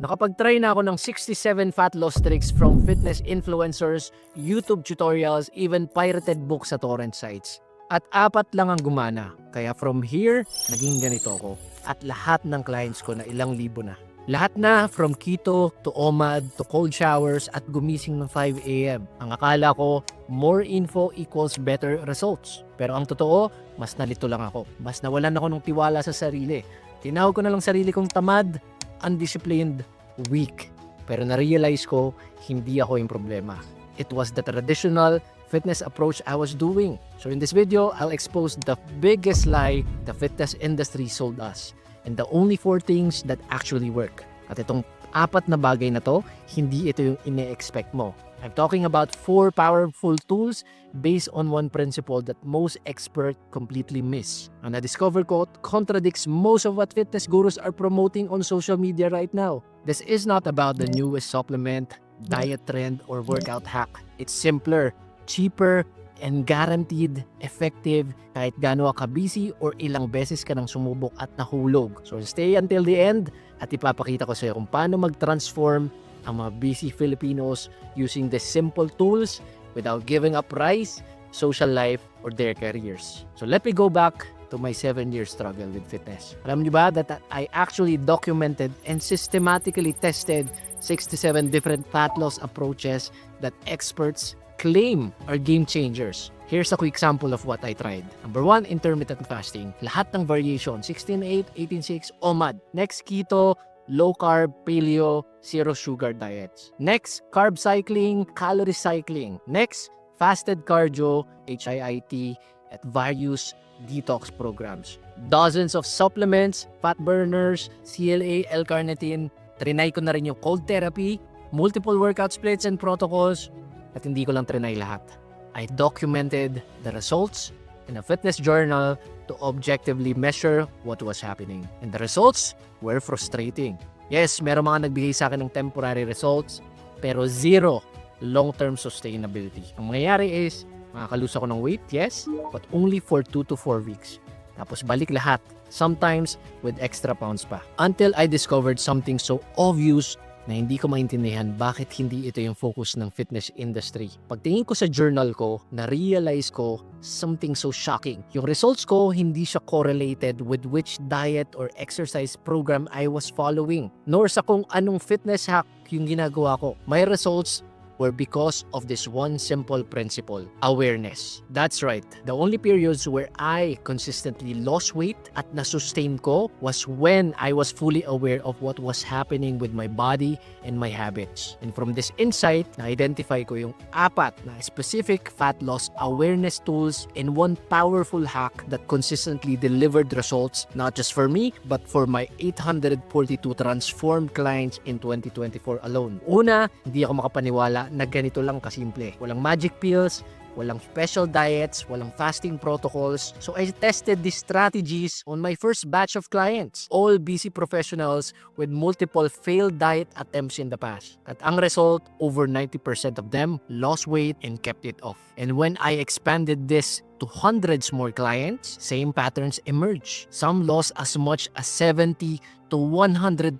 Nakapag-try na ako ng 67 fat loss tricks from fitness influencers, YouTube tutorials, even pirated books sa torrent sites. At 4 lang ang gumana. Kaya from here, naging ganito ako. At lahat ng clients ko na ilang libo na. Lahat na from keto to OMAD to cold showers at gumising ng 5 a.m. Ang akala ko, more info equals better results. Pero ang totoo, mas nalito lang ako. Mas nawalan ako ng tiwala sa sarili. Tinawag ko na lang sarili kong tamad, undisciplined, weak. Pero na-realize ko, hindi ako yung problema. It was the traditional fitness approach I was doing. So in this video, I'll expose the biggest lie the fitness industry sold us. And the only 4 things that actually work. At itong 4 na bagay na to, hindi ito yung ine-expect mo. I'm talking about 4 powerful tools based on one principle that most experts completely miss. Ang na-discover ko contradicts most of what fitness gurus are promoting on social media right now. This is not about the newest supplement, diet trend, or workout hack. It's simpler, cheaper, and guaranteed effective kahit gaano ka busy or ilang beses ka nang sumubok at nahulog. So stay until the end at ipapakita ko sa iyo kung paano mag-transform ang mga busy Filipinos using the simple tools without giving up rice, social life, or their careers. So let me go back to my 7-year struggle with fitness. Alam niyo ba that I actually documented and systematically tested 67 different fat loss approaches that experts claim are game changers. Here's a quick sample of what I tried. Number 1, intermittent fasting. Lahat ng variation, 16-8, 18-6, OMAD. Next, keto, low carb, paleo, zero sugar diets. Next, carb cycling, calorie cycling. Next, fasted cardio, HIIT, at various detox programs. Dozens of supplements, fat burners, CLA, L-carnitine. Trinay ko na rin yung cold therapy, multiple workout splits and protocols, at hindi ko lang trinay lahat. I documented the results in a fitness journal to objectively measure what was happening. And the results were frustrating. Yes, meron mga nagbigay sa akin ng temporary results, pero zero long-term sustainability. Ang mangyayari is, makakalose ako ng weight, yes, but only for 2 to 4 weeks. Tapos balik lahat, sometimes with extra pounds pa. Until I discovered something so obvious na hindi ko maintindihan bakit hindi ito yung focus ng fitness industry. Pagtingin ko sa journal ko, na-realize ko something so shocking. Yung results ko, hindi siya correlated with which diet or exercise program I was following, nor sa kung anong fitness hack yung ginagawa ko. My results were because of this one simple principle, awareness. That's right. The only periods where I consistently lost weight at na-sustain ko was when I was fully aware of what was happening with my body and my habits. And from this insight, na-identify ko yung 4 na specific fat loss awareness tools and one powerful hack that consistently delivered results not just for me, but for my 842 transformed clients in 2024 alone. Una, hindi ako makapaniwala na ganito lang kasimple. Walang magic pills, walang special diets, walang fasting protocols. So I tested these strategies on my first batch of clients, all busy professionals with multiple failed diet attempts in the past. At ang result, over 90% of them lost weight and kept it off. And when I expanded this to hundreds more clients, same patterns emerge. Some lost as much as 70 to 125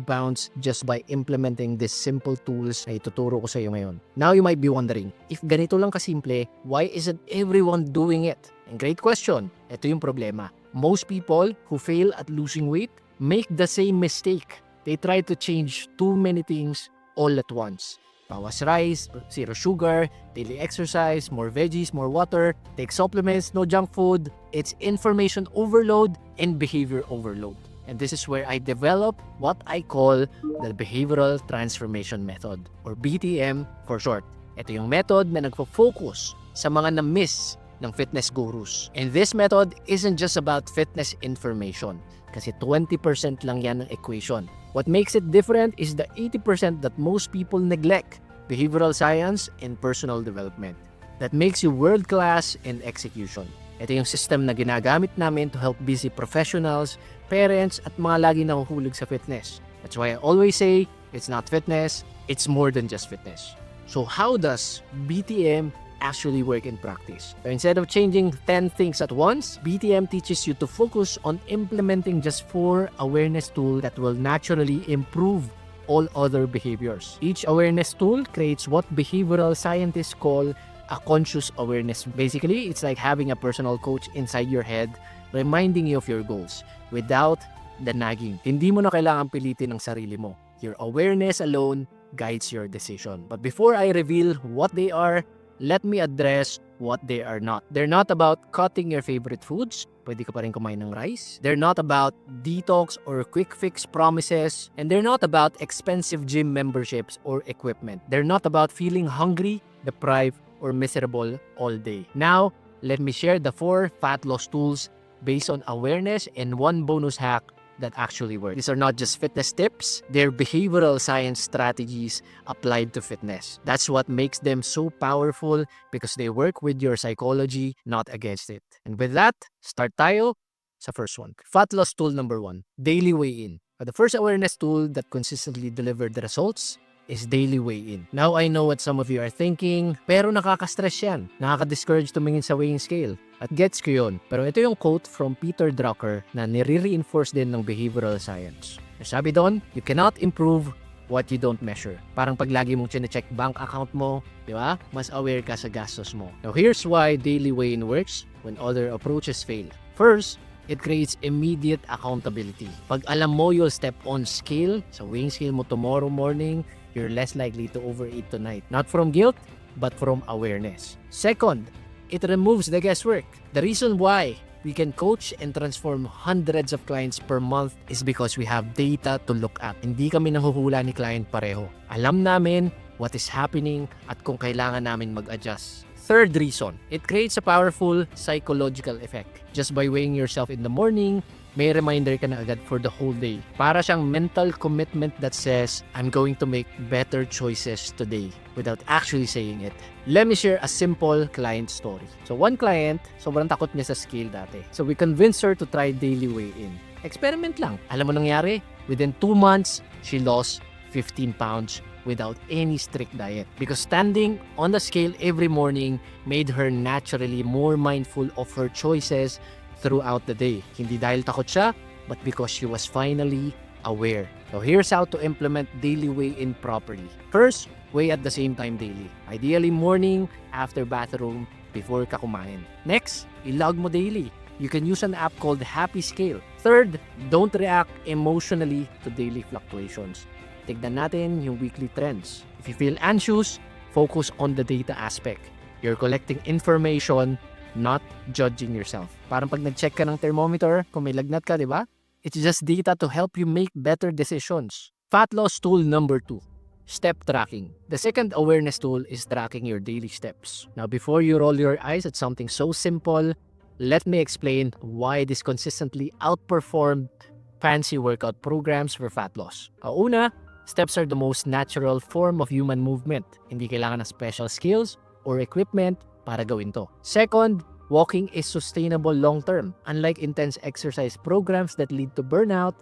pounds just by implementing these simple tools na ituturo ko sa iyo ngayon. Now you might be wondering, if ganito lang kasimple, why isn't everyone doing it? And great question. Ito yung problema. Most people who fail at losing weight make the same mistake. They try to change too many things all at once. Bawas rice, zero sugar, daily exercise, more veggies, more water, take supplements, no junk food. It's information overload and behavior overload. And this is where I develop what I call the Behavioral Transformation Method, or BTM for short. Ito yung method na nagfo-focus sa mga na-miss ng fitness gurus. And this method isn't just about fitness information, kasi 20% lang yan ng equation. What makes it different is the 80% that most people neglect, behavioral science and personal development, that makes you world-class in execution. Ito yung system na ginagamit namin to help busy professionals, parents, at mga lagi nahuhulog sa fitness. That's why I always say, it's not fitness, it's more than just fitness. So how does BTM actually work in practice? So instead of changing 10 things at once, BTM teaches you to focus on implementing just 4 awareness tools that will naturally improve all other behaviors. Each awareness tool creates what behavioral scientists call a conscious awareness. Basically, it's like having a personal coach inside your head reminding you of your goals without the nagging. Hindi mo na kailangan pilitin ang sarili mo. Your awareness alone guides your decision. But before I reveal what they are, let me address what they are not. They're not about cutting your favorite foods. Pwede ka pa rin kumain ng rice. They're not about detox or quick fix promises. And they're not about expensive gym memberships or equipment. They're not about feeling hungry, deprived, or miserable all day. Now, let me share the 4 fat loss tools based on awareness and 1 bonus hack that actually work. These are not just fitness tips, they're behavioral science strategies applied to fitness. That's what makes them so powerful because they work with your psychology, not against it. And with that, start tayo sa first one. Fat loss tool number 1, daily weigh-in. The first awareness tool that consistently delivered the results is daily weigh-in. Now, I know what some of you are thinking, pero nakaka-stress yan. Nakaka-discourage tumingin sa weighing scale. At gets ko yun. Pero ito yung quote from Peter Drucker na nire-reinforce din ng behavioral science. Sabi doon, you cannot improve what you don't measure. Parang pag lagi mong chine-check bank account mo, di ba? Mas aware ka sa gastos mo. Now, here's why daily weigh-in works when other approaches fail. First, it creates immediate accountability. Pag alam mo you'll step on scale, sa weighing scale mo tomorrow morning, you're less likely to overeat tonight. Not from guilt, but from awareness. Second, it removes the guesswork. The reason why we can coach and transform hundreds of clients per month is because we have data to look at. Hindi kami nanghuhula ni client pareho. Alam namin what is happening at kung kailangan namin mag-adjust. Third reason, it creates a powerful psychological effect. Just by weighing yourself in the morning, may reminder ka na agad for the whole day. Para siyang mental commitment that says, I'm going to make better choices today without actually saying it. Let me share a simple client story. So one client, sobrang takot niya sa scale dati. So we convinced her to try daily weigh-in. Experiment lang. Alam mo nangyari? Within 2 months, she lost 15 pounds without any strict diet. Because standing on the scale every morning made her naturally more mindful of her choices throughout the day. Hindi dahil takot siya, but because she was finally aware. So here's how to implement daily weigh-in properly. First, weigh at the same time daily. Ideally morning, after bathroom, before ka kumain. Next, ilog mo daily. You can use an app called Happy Scale. Third, don't react emotionally to daily fluctuations. Tignan natin yung weekly trends. If you feel anxious, focus on the data aspect. You're collecting information, not judging yourself. Parang pag nag-check ka ng thermometer, kung may lagnat ka, di ba? It's just data to help you make better decisions. Fat loss tool number 2, step tracking. The second awareness tool is tracking your daily steps. Now, before you roll your eyes at something so simple, let me explain why this consistently outperformed fancy workout programs for fat loss. Una, steps are the most natural form of human movement. Hindi kailangan ng special skills or equipment para gawin to. Second, walking is sustainable long-term. Unlike intense exercise programs that lead to burnout,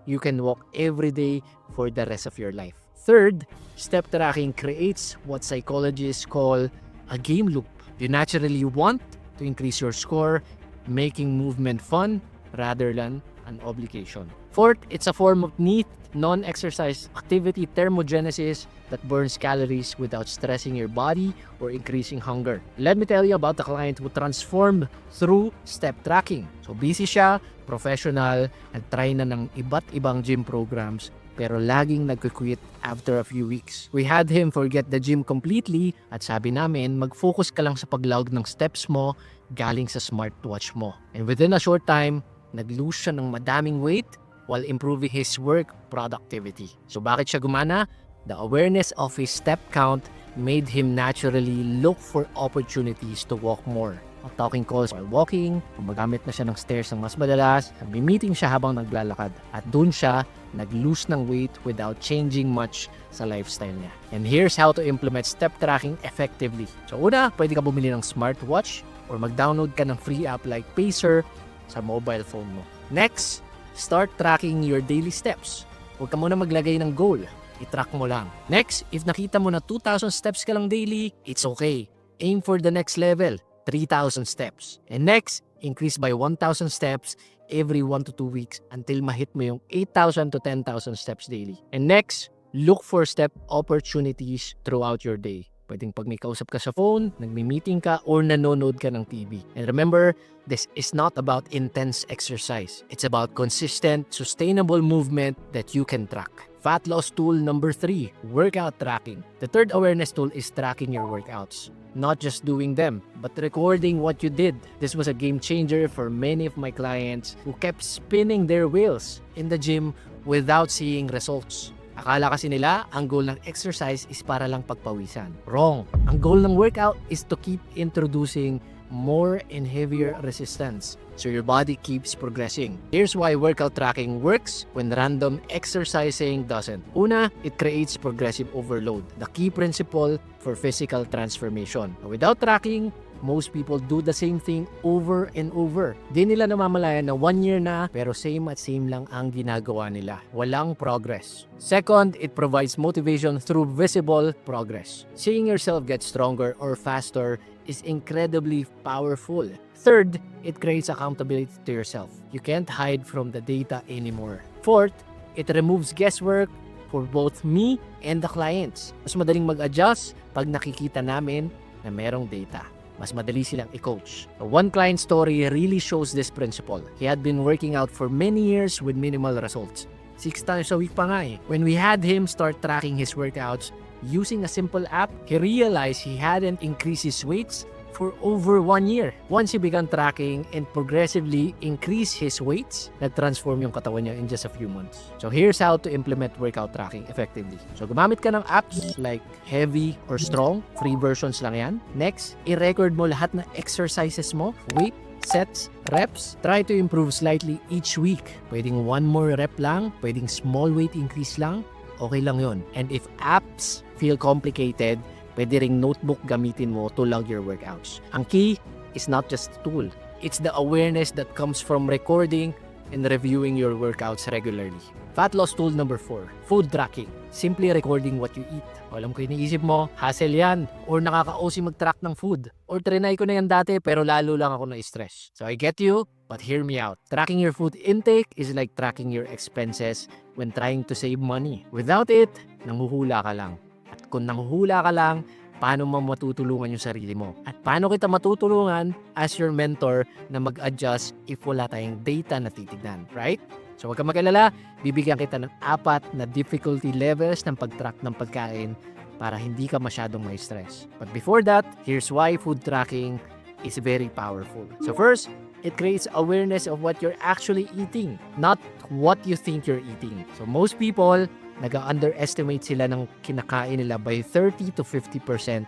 you can walk every day for the rest of your life. Third, step tracking creates what psychologists call a game loop. You naturally want to increase your score, making movement fun rather than an obligation. Fourth, it's a form of neat, non-exercise activity thermogenesis that burns calories without stressing your body or increasing hunger. Let me tell you about the client who transformed through step tracking. So busy siya, professional, nag-try na ng iba't ibang gym programs, pero laging nag-quit after a few weeks. We had him forget the gym completely at sabi namin, mag-focus ka lang sa paglawag ng steps mo galing sa smartwatch mo. And within a short time, nag-lose siya ng madaming weight while improving his work productivity. So bakit siya gumana? The awareness of his step count made him naturally look for opportunities to walk more. Talking calls while walking, gumagamit na siya ng stairs ng mas madalas, nag-meeting siya habang naglalakad. At dun siya nag-lose ng weight without changing much sa lifestyle niya. And here's how to implement step tracking effectively. So una, pwede ka bumili ng smartwatch or mag-download ka ng free app like Pacer sa mobile phone mo. Next, start tracking your daily steps. Huwag ka muna maglagay ng goal. I-track mo lang. Next, if nakita mo na 2,000 steps ka lang daily, it's okay. Aim for the next level, 3,000 steps. And next, increase by 1,000 steps every 1 to 2 weeks until mahit mo yung 8,000 to 10,000 steps daily. And next, Look for step opportunities throughout your day. Pwedeng pag may kausap ka sa phone, nagmi-meeting ka, or nanonood ka ng TV. And remember, this is not about intense exercise. It's about consistent, sustainable movement that you can track. Fat loss tool number 3, workout tracking. The third awareness tool is tracking your workouts. Not just doing them, but recording what you did. This was a game changer for many of my clients who kept spinning their wheels in the gym without seeing results. Akala kasi nila, ang goal ng exercise is para lang pagpawisan. Wrong. Ang goal ng workout is to keep introducing more and heavier resistance so your body keeps progressing. Here's why workout tracking works when random exercising doesn't. Una, it creates progressive overload, the key principle for physical transformation. Without tracking, most people do the same thing over and over. Di nila namamalayan na 1 year na pero same at same lang ang ginagawa nila. Walang progress. Second, it provides motivation through visible progress. Seeing yourself get stronger or faster is incredibly powerful. Third, it creates accountability to yourself. You can't hide from the data anymore. Fourth, it removes guesswork for both me and the clients. Mas madaling mag-adjust pag nakikita namin na merong data. Mas madali silang i-coach. One client story really shows this principle. He had been working out for many years with minimal results. 6 times a week pa nga eh. When we had him start tracking his workouts using a simple app, he realized he hadn't increased his weights for over 1 year. Once he began tracking and progressively increased his weights, nag-transform yung katawan niya in just a few months. So here's how to implement workout tracking effectively. So gumamit ka ng apps like Heavy or Strong, free versions lang yan. Next, i-record mo lahat ng exercises mo, weight, sets, reps. Try to improve slightly each week. Pwedeng 1 more rep lang, pwedeng small weight increase lang, okay lang yon. And if apps feel complicated, pwede ring notebook gamitin mo to log your workouts. Ang key is not just the tool. It's the awareness that comes from recording and reviewing your workouts regularly. Fat loss tool number 4, food tracking. Simply recording what you eat. Alam ko iniisip mo, hassle yan, or nakaka-OC mag-track ng food, or trinay ko na yan dati pero lalo lang ako na-stress. So I get you, but hear me out. Tracking your food intake is like tracking your expenses when trying to save money. Without it, nanghuhula ka lang. At kung nanghuhula ka lang, paano mo matutulungan yung sarili mo? At paano kita matutulungan as your mentor na mag-adjust if wala tayong data na titignan, right? So huwag kang mag-alala, bibigyan kita ng 4 na difficulty levels ng pag-track ng pagkain para hindi ka masyadong may stress. But before that, here's why food tracking is very powerful. So first, it creates awareness of what you're actually eating, not what you think you're eating. So most people, nag-underestimate sila ng kinakain nila by 30 to 50%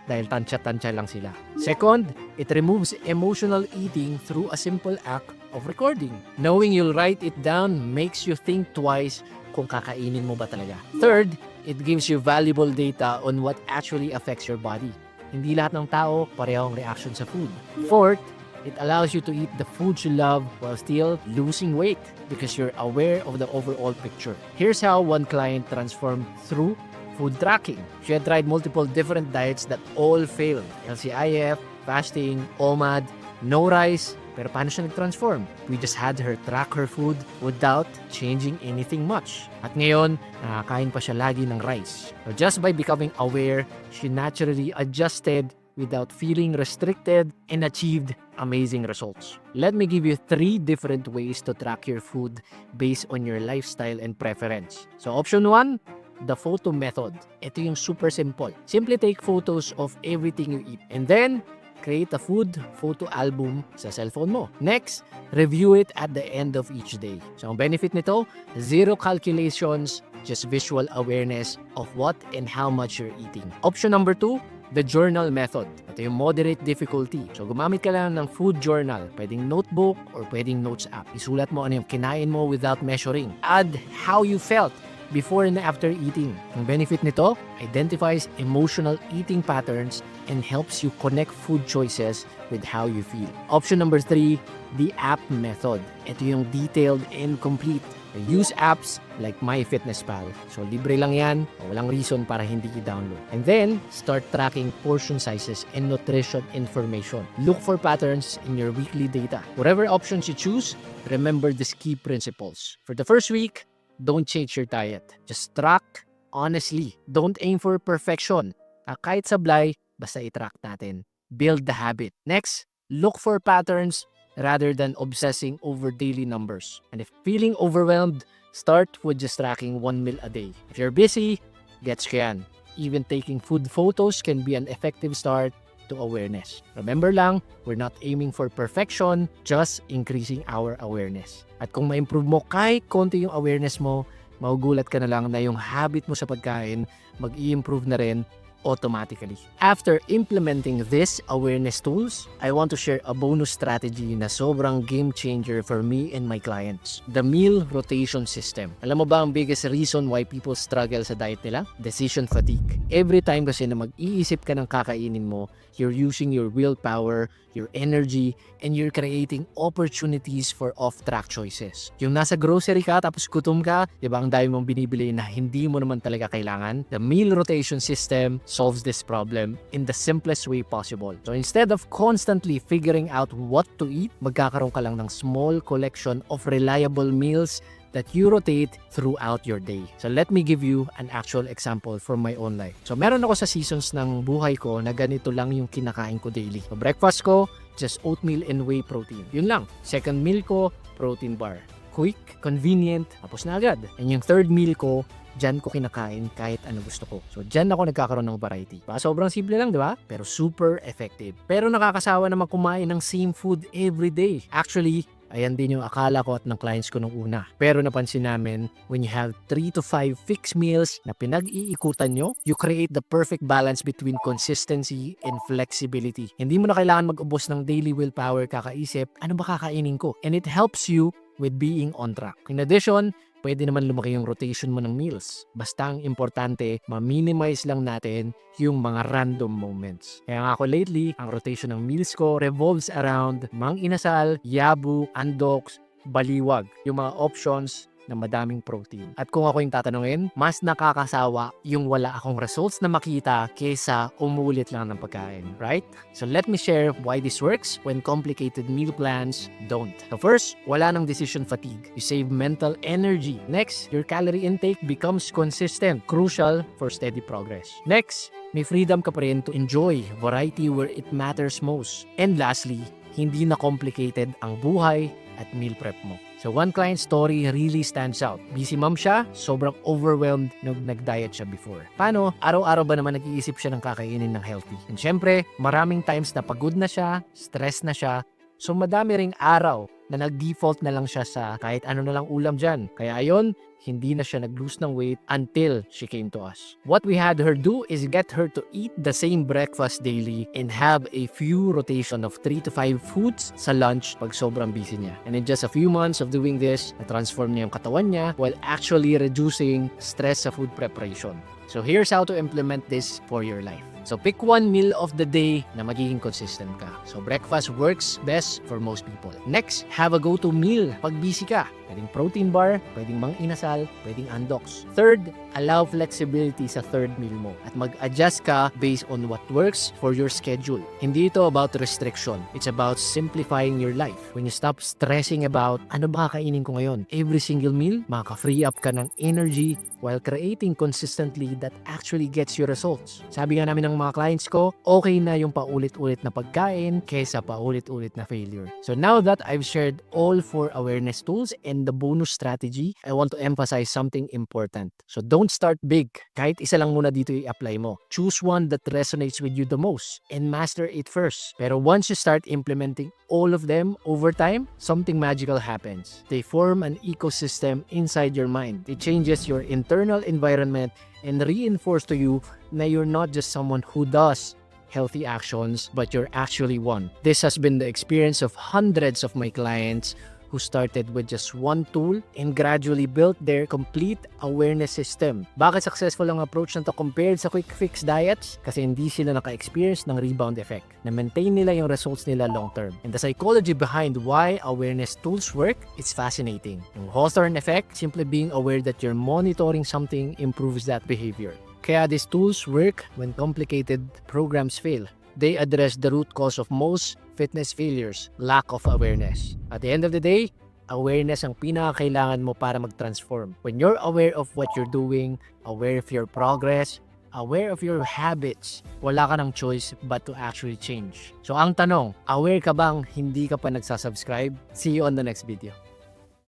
dahil tansya-tansya lang sila. Second, it removes emotional eating through a simple act of recording. Knowing you'll write it down makes you think twice kung kakainin mo ba talaga. Third, it gives you valuable data on what actually affects your body. Hindi lahat ng tao parehong reaction sa food. Fourth, it allows you to eat the foods you love while still losing weight because you're aware of the overall picture. Here's how one client transformed through food tracking. She had tried multiple different diets that all failed. LCIF, fasting, OMAD, no rice. Pero paano siya nag-transform? We just had her track her food without changing anything much. At ngayon, nakakain pa siya lagi ng rice. So just by becoming aware, she naturally adjusted without feeling restricted and achieved amazing results. Let me give you 3 different ways to track your food based on your lifestyle and preference. So option 1, the photo method. Ito yung super simple. Simply take photos of everything you eat and then create a food photo album sa cellphone mo. Next, review it at the end of each day. So ang benefit nito, 0 calculations, just visual awareness of what and how much you're eating. Option number 2, the journal method. Ito yung moderate difficulty. So gumamit ka lang ng food journal. Pwedeng notebook or pwedeng notes app. Isulat mo ano yung kinain mo without measuring. Add how you felt before and after eating. Ang benefit nito, identifies emotional eating patterns and helps you connect food choices with how you feel. Option number 3, the app method. Ito yung detailed and complete. Use apps like MyFitnessPal. So libre lang yan, walang reason para hindi i-download. And then, start tracking portion sizes and nutrition information. Look for patterns in your weekly data. Whatever options you choose, remember these key principles. For the first week, don't change your diet. Just track, honestly, don't aim for perfection. Kahit sablay, basta i-track natin. Build the habit. Next, look for patterns rather than obsessing over daily numbers. And if feeling overwhelmed, start with just tracking 1 meal a day. If you're busy, gets ko yan. Even taking food photos can be an effective start to awareness. Remember lang, we're not aiming for perfection, just increasing our awareness. At kung ma-improve mo kahit konti yung awareness mo, magugulat ka na lang na yung habit mo sa pagkain mag-i-improve na rin automatically. After implementing these awareness tools, I want to share a bonus strategy na sobrang game changer for me and my clients. The meal rotation system. Alam mo ba ang biggest reason why people struggle sa diet nila? Decision fatigue. Every time kasi na mag-iisip ka ng kakainin mo, you're using your willpower, your energy, and you're creating opportunities for off-track choices. Yung nasa grocery ka tapos gutom ka, di ba ang dami mong binibili na hindi mo naman talaga kailangan? The meal rotation system solves this problem in the simplest way possible. So instead of constantly figuring out what to eat, magkakaroon ka lang ng small collection of reliable meals that you rotate throughout your day. So let me give you an actual example from my own life. So meron ako sa seasons ng buhay ko na ganito lang yung kinakain ko daily. So breakfast ko, just oatmeal and whey protein. Yun lang. Second meal ko, protein bar. Quick, convenient, tapos na agad. And yung third meal ko, dyan ko kinakain kahit ano gusto ko. So dyan ako nagkakaroon ng variety. Sobrang simple lang, di ba? Pero super effective. Pero nakakasawa naman kumain ng same food every day. Actually, ayan din yung akala ko at ng clients ko nung una. Pero napansin namin, when you have 3 to 5 fixed meals na pinag-iikutan nyo, you create the perfect balance between consistency and flexibility. Hindi mo na kailangan mag-ubos ng daily willpower kakaisip, ano ba kakainin ko? And it helps you with being on track. In addition, pwede naman lumaki yung rotation mo ng meals. Basta ang importante, ma-minimize lang natin yung mga random moments. Kaya nga ako lately, ang rotation ng meals ko revolves around mang inasal, yabu, andoks, baliwag. Yung mga options na madaming protein. At kung ako yung tatanungin, mas nakakasawa yung wala akong results na makita kesa umulit lang ng pagkain, right? So let me share why this works when complicated meal plans don't. So first, wala nang decision fatigue. You save mental energy. Next, your calorie intake becomes consistent, crucial for steady progress. Next, may freedom ka pa rin to enjoy variety where it matters most. And lastly, hindi na complicated ang buhay at meal prep mo. So one client story really stands out. Busy mom siya, sobrang overwhelmed nung nag-diet siya before. Paano? Araw-araw ba naman nag-iisip siya ng kakainin ng healthy? And syempre, maraming times na pagod na siya, stress na siya, so madami ring araw na nag-default na lang siya sa kahit ano na lang ulam dyan. Kaya ayon, hindi na siya nag-lose ng weight until she came to us. What we had her do is get her to eat the same breakfast daily and have a few rotation of 3 to 5 foods sa lunch pag sobrang busy niya. And in just a few months of doing this, na-transform niya yung katawan niya while actually reducing stress sa food preparation. So here's how to implement this for your life. So pick one meal of the day na magiging consistent ka. So breakfast works best for most people. Next, have a go-to meal pag busy ka. Pwedeng protein bar, pwedeng mang inasal, pwedeng andoks. Third, allow flexibility sa third meal mo at mag-adjust ka based on what works for your schedule. Hindi ito about restriction. It's about simplifying your life. When you stop stressing about ano ba kakainin ko ngayon, every single meal, makaka-free up ka ng energy while creating consistently that actually gets you results. Sabi nga namin ng mga clients ko, okay na yung paulit-ulit na pagkain kaysa paulit-ulit na failure. So now that I've shared all 4 awareness tools and the bonus strategy, I want to emphasize something important. So don't start big. Kahit isa lang muna dito i-apply mo. Choose one that resonates with you the most and master it first. Pero once you start implementing all of them over time, something magical happens. They form an ecosystem inside your mind. It changes your internal environment and reinforce to you na you're not just someone who does healthy actions, but you're actually one. This has been the experience of hundreds of my clients who started with just one tool and gradually built their complete awareness system. Bakit successful ang approach na to compared sa quick fix diets? Kasi hindi sila naka-experience ng rebound effect. Na-maintain nila yung results nila long term. And the psychology behind why awareness tools work, it's fascinating. Yung Hawthorne effect, simply being aware that you're monitoring something improves that behavior. Kaya these tools work when complicated programs fail. They address the root cause of most fitness failures, lack of awareness. At the end of the day, Awareness ang pinakakailangan mo para mag-transform. When you're aware of what you're doing, aware of your progress, aware of your habits, wala ka ng choice but to actually change. So ang tanong, aware ka bang hindi ka pa nagsasubscribe? See you on the next video.